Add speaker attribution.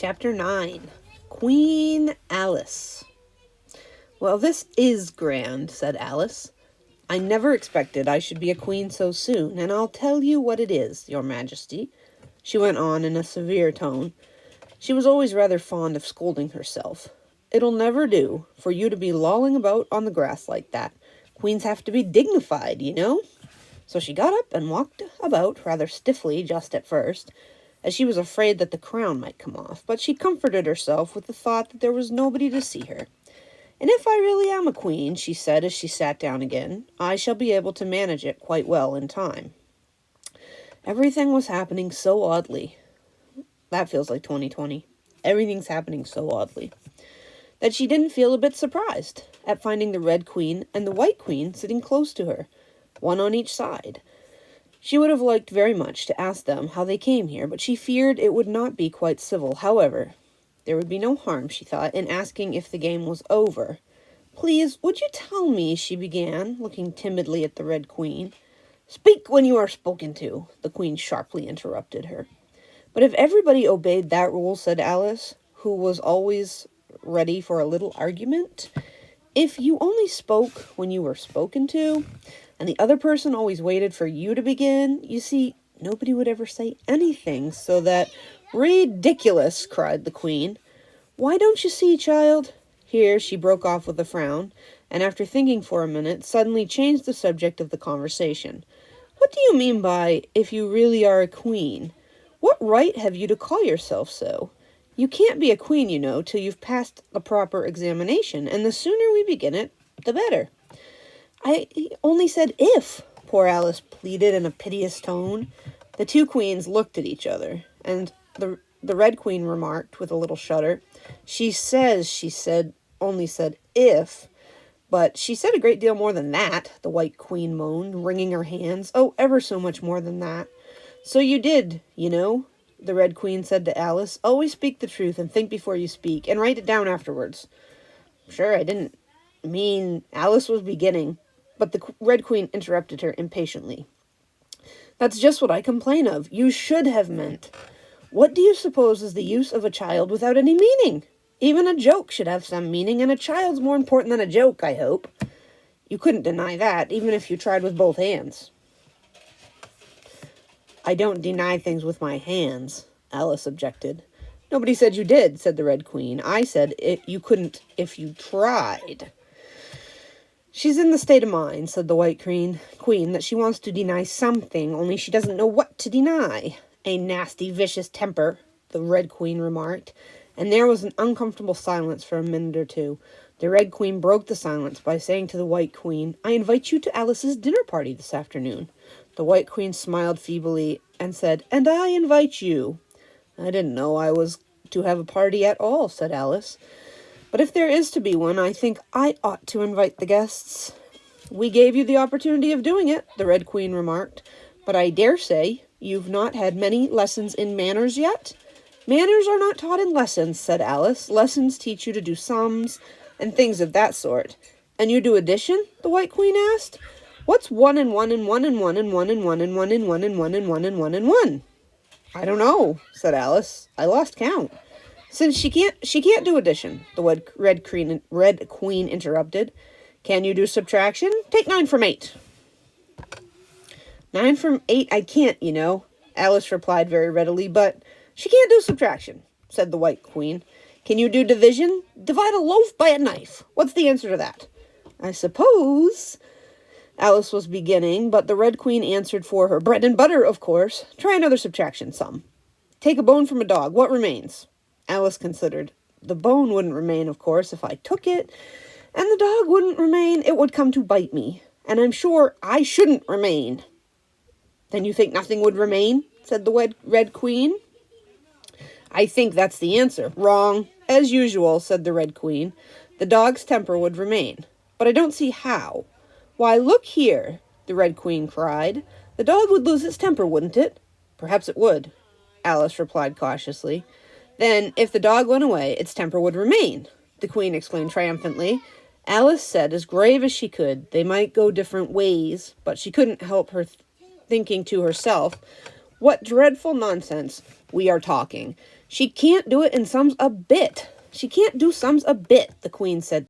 Speaker 1: Chapter 9. Queen Alice. "Well, this is grand," said Alice. "I never expected I should be a queen so soon, and I'll tell you what it is, your majesty," she went on in a severe tone. She was always rather fond of scolding herself. "It'll never do for you to be lolling about on the grass like that. Queens have to be dignified, you know." So she got up and walked about rather stiffly just at first, as she was afraid that the crown might come off, but she comforted herself with the thought that there was nobody to see her. "And if I really am a queen," she said as she sat down again, "I shall be able to manage it quite well in time." Everything was happening so oddly. That feels like 2020. Everything's happening so oddly. That she didn't feel a bit surprised at finding the Red Queen and the White Queen sitting close to her, one on each side. She would have liked very much to ask them how they came here, but she feared it would not be quite civil. However, there would be no harm, she thought, in asking if the game was over. "Please, would you tell me," she began, looking timidly at the Red Queen. "Speak when you are spoken to," the Queen sharply interrupted her. "But if everybody obeyed that rule," said Alice, who was always ready for a little argument, "if you only spoke when you were spoken to, and the other person always waited for you to begin, you see, nobody would ever say anything, so that—" "Ridiculous!" cried the Queen. "Why, don't you see, child?" Here she broke off with a frown, and after thinking for a minute, suddenly changed the subject of the conversation. "What do you mean by, if you really are a queen? What right have you to call yourself so? You can't be a queen, you know, till you've passed the proper examination, and the sooner we begin it, the better." "I only said if," poor Alice pleaded in a piteous tone. The two queens looked at each other, and the Red Queen remarked with a little shudder, she only said if, but she said a great deal more than that," the White Queen moaned, wringing her hands. "Oh, ever so much more than that." "So you did, you know," the Red Queen said to Alice. "Always speak the truth and think before you speak, and write it down afterwards." "Sure, I didn't mean—" Alice was beginning, but the Red Queen interrupted her impatiently. "That's just what I complain of. You should have meant. What do you suppose is the use of a child without any meaning? Even a joke should have some meaning, and a child's more important than a joke, I hope. You couldn't deny that, even if you tried with both hands." "I don't deny things with my hands," Alice objected. "Nobody said you did," said the Red Queen. "I said you couldn't if you tried." "She's in the state of mind," said the White Queen, "that she wants to deny something, only she doesn't know what to deny." "A nasty, vicious temper," the Red Queen remarked, and there was an uncomfortable silence for a minute or two. The Red Queen broke the silence by saying to the White Queen, "I invite you to Alice's dinner party this afternoon." The White Queen smiled feebly and said, "And I invite you." "I didn't know I was to have a party at all," said Alice. "But if there is to be one, I think I ought to invite the guests." "We gave you the opportunity of doing it," the Red Queen remarked, "but I dare say you've not had many lessons in manners yet?" "Manners are not taught in lessons," said Alice. "Lessons teach you to do sums and things of that sort." "And you do addition?" the White Queen asked. "What's 1 and 1 and 1 and 1 and 1 and 1 and 1 and 1 and 1 and 1 and 1 and 1?" "I don't know," said Alice. "I lost count." "Since she can't do addition," the Red Queen interrupted. "Can you do subtraction? Take 9 from 8. 9 from 8 I can't, you know," Alice replied very readily. "But she can't do subtraction," said the White Queen. "Can you do division? Divide a loaf by a knife. What's the answer to that?" "I suppose—" Alice was beginning, but the Red Queen answered for her. "Bread and butter, of course. Try another subtraction sum. Take a bone from a dog. What remains?" Alice considered. "The bone wouldn't remain, of course, if I took it, and the dog wouldn't remain. It would come to bite me, and I'm sure I shouldn't remain." "Then you think nothing would remain?" said the Red Queen. "I think that's the answer." "Wrong, as usual," said the Red Queen. "The dog's temper would remain. But I don't see how." "Why, look here," the Red Queen cried. "The dog would lose its temper, wouldn't it?" "Perhaps it would," Alice replied cautiously. "Then, if the dog went away, its temper would remain," the Queen exclaimed triumphantly. Alice said, as grave as she could, they might go different ways, but she couldn't help thinking to herself, "What dreadful nonsense! we are talking. She can't do it in sums a bit. She can't do sums a bit, the queen said